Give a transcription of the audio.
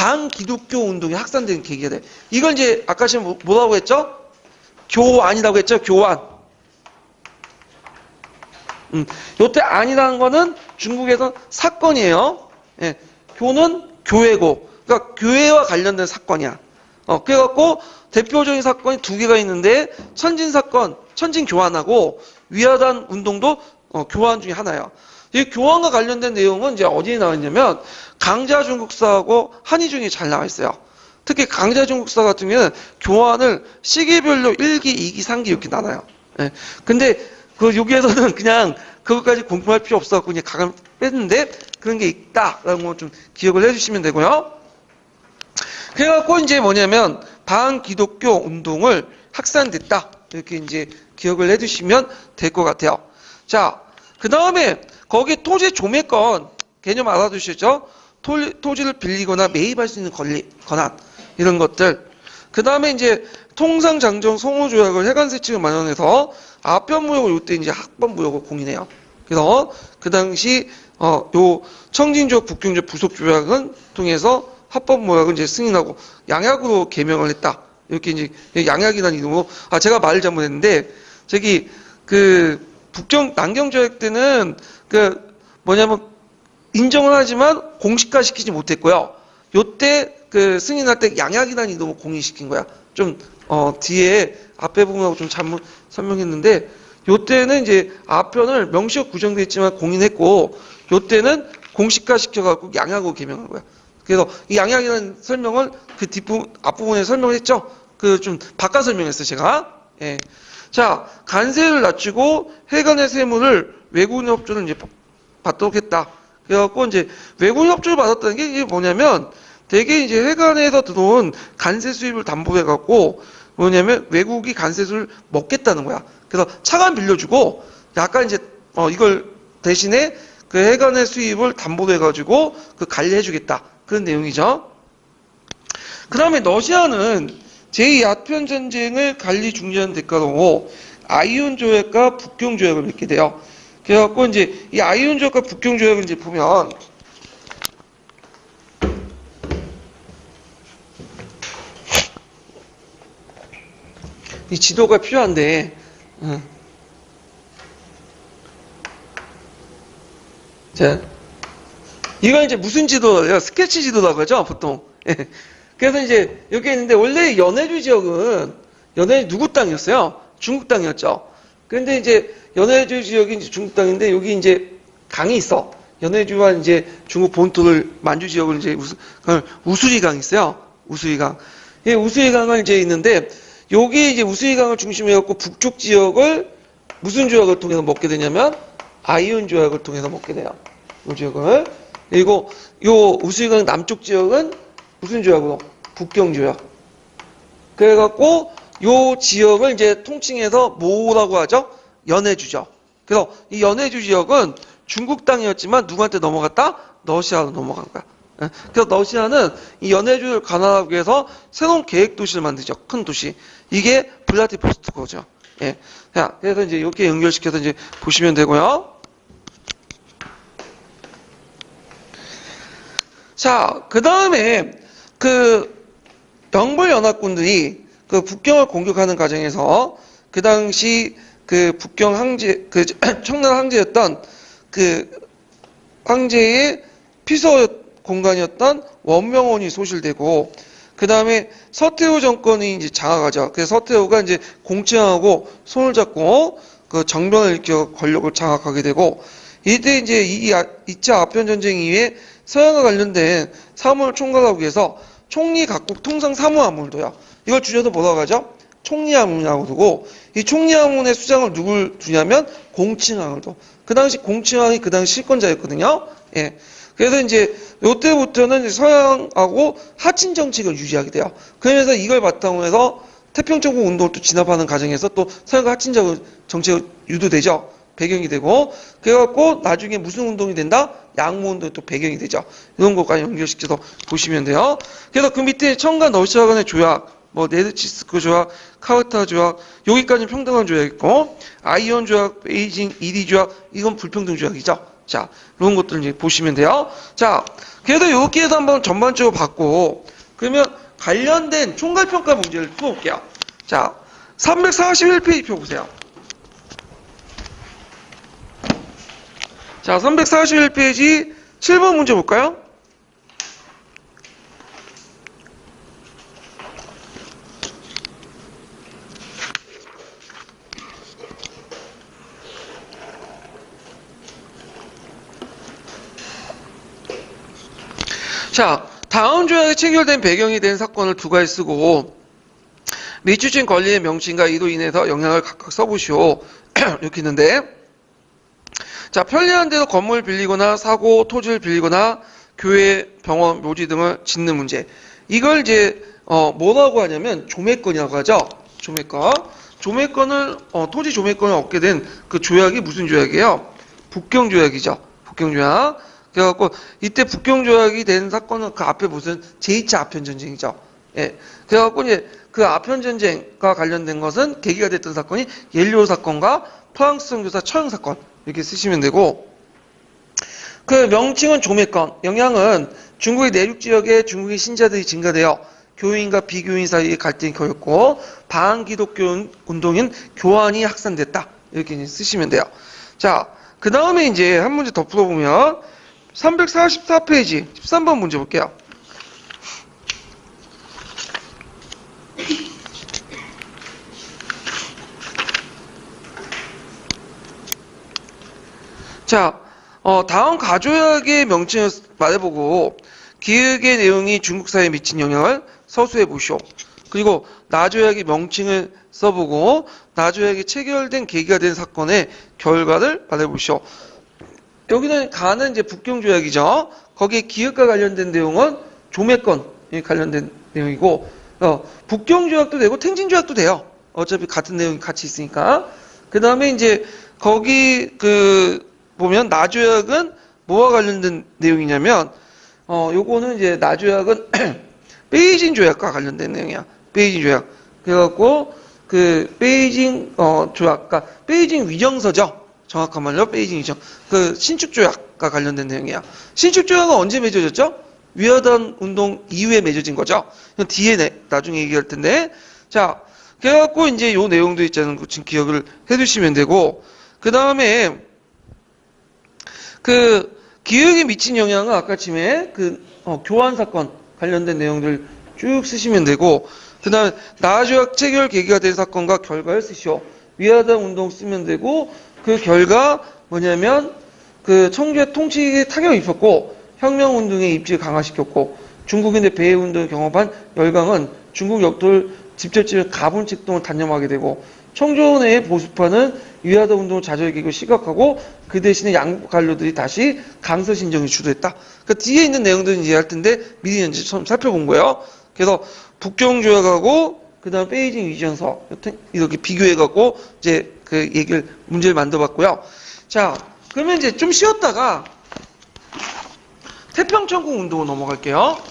반기독교 운동이 확산되는 계기가 돼. 이걸 이제 아까 지금 뭐라고 했죠? 교안이라고 했죠? 교안. 요때 안이라는 거는 중국에서 사건이에요. 예. 교는 교회고, 그러니까 교회와 관련된 사건이야. 그래갖고 대표적인 사건이 두 개가 있는데 천진 사건, 천진 교환하고 위화단 운동도 교환 중에 하나예요. 이 교환과 관련된 내용은 이제 어디에 나와 있냐면 강자 중국사하고 한의중에 잘 나와 있어요. 특히 강자 중국사 같은 경우는 교환을 시기별로 1기, 2기, 3기 이렇게 나눠요. 예. 근데 여기에서는 그냥 그것까지 공부할 필요 없어서 그냥 가감 뺐는데 그런 게 있다라는 거 좀 기억을 해주시면 되고요. 그래갖고 이제 뭐냐면 반기독교 운동을 확산됐다 이렇게 이제 기억을 해두시면 될 것 같아요. 자, 그 다음에 거기 토지 조매권 개념 알아두시죠? 토지를 빌리거나 매입할 수 있는 권한 이런 것들. 그 다음에 이제 통상장정 성호조약을 해관세칙을 마련해서 아편무역을 요때 이제 학번무역을 공인해요. 그래서 그 당시 요 청진조약, 북경조약, 부속조약은 통해서 합법무역을 이제 승인하고 양약으로 개명을 했다. 이렇게 이제 양약이라는 이름으로 제가 말을 잘못했는데 저기 남경조약 때는 뭐냐면 인정은 하지만 공식화 시키지 못했고요. 요때 승인할 때 양약이라는 이름으로 공인시킨 거야. 좀 뒤에 앞에 부분하고 좀 잘못 설명했는데 요때는 이제 앞편을 명시로 구정되어 있지만 공인했고 요때는 공식화 시켜갖고 양약으로 개명한 거야. 그래서 이 양약이라는 설명을 앞부분에 설명을 했죠. 좀 바꿔 설명했어요, 제가. 예. 자, 관세를 낮추고 해관의 세무를 외국인 협조를 이제 받도록 했다. 그래갖고 이제 외국인 협조를 받았다는 게 이게 뭐냐면 대개 이제 해관에서 들어온 관세 수입을 담보해갖고 뭐냐면 외국이 관세수를 먹겠다는 거야. 그래서 차관 빌려주고 약간 이제 이걸 대신에 해관의 수입을 담보로 해가지고 관리해주겠다. 그런 내용이죠. 그 다음에 러시아는 제2아편전쟁을 관리 중지하는 대가로 아이온 조약과 북경 조약을 맺게 돼요. 그래갖고 이제 이 아이온 조약과 북경 조약을 이제 보면 이 지도가 필요한데, 자, 이건 이제 무슨 지도예요? 스케치 지도라고 하죠, 보통. 예. 그래서 이제 여기 있는데, 원래 연해주 지역은, 누구 땅이었어요? 중국 땅이었죠. 그런데 이제 연해주 지역이 이제 중국 땅인데, 여기 이제 강이 있어. 연해주와 이제 중국 본토를, 만주 지역을 이제 우수리강이 있어요. 우수리강. 이 우수리강을 이제 있는데, 여기 이제 우수리강을 중심으로 해갖고 북쪽 지역을 무슨 조약을 통해서 먹게 되냐면 아이온 조약을 통해서 먹게 돼요. 이 지역을. 그리고 요 우수리강 남쪽 지역은 무슨 조약으로? 북경 조약. 그래갖고 요 지역을 이제 통칭해서 뭐라고 하죠? 연해주죠. 그래서 이 연해주 지역은 중국 땅이었지만 누구한테 넘어갔다? 러시아로 넘어간 거야. 그래서 러시아는 이 연해주를 관할하기 위해서 새로운 계획 도시를 만들죠. 큰 도시. 이게 블라디보스토크죠. 예. 자, 그래서 이제 이렇게 연결시켜서 이제 보시면 되고요. 자, 그 다음에 영불연합군들이 북경을 공격하는 과정에서 그 당시 북경 황제, 청나라 황제였던 황제의 피서 공간이었던 원명원이 소실되고, 그 다음에 서태후 정권이 이제 장악하죠. 그래서 서태후가 이제 공칭하고 손을 잡고 정변을 일으켜 권력을 장악하게 되고, 이때 이제 2차 아편전쟁 이후에 서양과 관련된 사무를 총괄하기 위해서 총리 각국 통상 사무하문을 둬요. 이걸 줄여서 뭐라고 하죠? 총리하문이라고 두고, 이 총리하문의 수장을 누굴 두냐면 공칭왕을 둬. 그 당시 공칭왕이 그 당시 실권자였거든요. 예. 그래서 이제 요때부터는 서양하고 하친 정책을 유지하게 돼요. 그러면서 이걸 바탕으로 해서 태평천국 운동을 또 진압하는 과정에서 또 서양과 하친 정책을 유도되죠. 배경이 되고, 그래갖고 나중에 무슨 운동이 된다? 양모 운동이 또 배경이 되죠. 이런 것까지 연결시켜서 보시면 돼요. 그래서 그 밑에 청과 러시아 간의 조약, 네르치스크 조약, 카르타 조약, 여기까지는 평등한 조약이 있고, 아이온 조약, 베이징, 이리 조약, 이건 불평등 조약이죠. 자, 이런 것들 이제 보시면 돼요. 자, 그래도 여기에서 한번 전반적으로 봤고, 그러면 관련된 총괄평가 문제를 풀어볼게요. 자, 341페이지 펴보세요. 자, 341페이지 7번 문제 볼까요? 자, 다음 조약에 체결된 배경이 된 사건을 두 가지 쓰고 미추진 권리의 명칭과 이로 인해서 영향을 각각 써보시오. 이렇게 있는데, 자, 편리한 대로 건물을 빌리거나 사고, 토지를 빌리거나 교회, 병원, 묘지 등을 짓는 문제. 이걸 이제 뭐라고 하냐면 조매권이라고 하죠. 조매권. 조매권을 토지 조매권을 얻게 된 그 조약이 무슨 조약이에요? 북경조약이죠. 북경조약. 그래갖고 이때 북경조약이 된 사건은 그 앞에 무슨 제2차 아편전쟁이죠. 예. 그래갖고 이제 그 아편전쟁과 관련된 것은 계기가 됐던 사건이 옐리오 사건과 프랑스 선교사 처형 사건 이렇게 쓰시면 되고, 그 명칭은 조매권. 영향은 중국의 내륙 지역에 중국의 신자들이 증가되어 교인과 비교인 사이의 갈등이 커졌고 반기독교 운동인 교환이 확산됐다. 이렇게 이제 쓰시면 돼요. 자, 그 다음에 이제 한 문제 더 풀어보면 344페이지 13번 문제 볼게요. 자, 다음 가조약의 명칭을 말해보고 기획의 내용이 중국 사회에 미친 영향을 서술해 보시오. 그리고 나조약의 명칭을 써보고 나조약이 체결된 계기가 된 사건의 결과를 말해보시오. 여기는 가는 이제 북경조약이죠. 거기에 기획과 관련된 내용은 조매권에 관련된 내용이고, 북경조약도 되고 탱진조약도 돼요. 어차피 같은 내용이 같이 있으니까. 그 다음에 이제 거기 보면 나조약은 뭐와 관련된 내용이냐면, 요거는 이제 나조약은 베이징 조약과 관련된 내용이야. 베이징 조약. 그래갖고 베이징 조약, 그러니까 베이징 위정서죠. 정확한 말로 베이징 위정. 신축 조약과 관련된 내용이야. 신축 조약은 언제 맺어졌죠? 위화단 운동 이후에 맺어진 거죠. 이건 뒤에 나중에 얘기할 텐데. 자, 그래갖고 이제 요 내용도 있잖아요. 지금 기억을 해두시면 되고, 그 다음에 기획에 미친 영향은 아까 침에 교환 사건 관련된 내용들 쭉 쓰시면 되고, 그 다음에 나조약 체결 계기가 된 사건과 결과를 쓰시오. 위화단 운동 쓰면 되고, 그 결과 뭐냐면 청주의 통치에 타격이 입혔고 혁명운동의 입지를 강화시켰고 중국인의 배해운동을 경험한 열강은 중국 역도를 집절지를 가분칙동을 단념하게 되고 청주 내의 보수파는 위화단 운동을 좌절기고 시각하고 그 대신에 양국 관료들이 다시 강서신정을 주도했다. 그 뒤에 있는 내용들은 이해할 텐데 미리 이제 처음 살펴본 거예요. 그래서 북경조약하고 그 다음 베이징 위정서 이렇게 비교해갖고 이제 문제를 만들어봤고요. 자, 그러면 이제 좀 쉬었다가 태평천국 운동으로 넘어갈게요.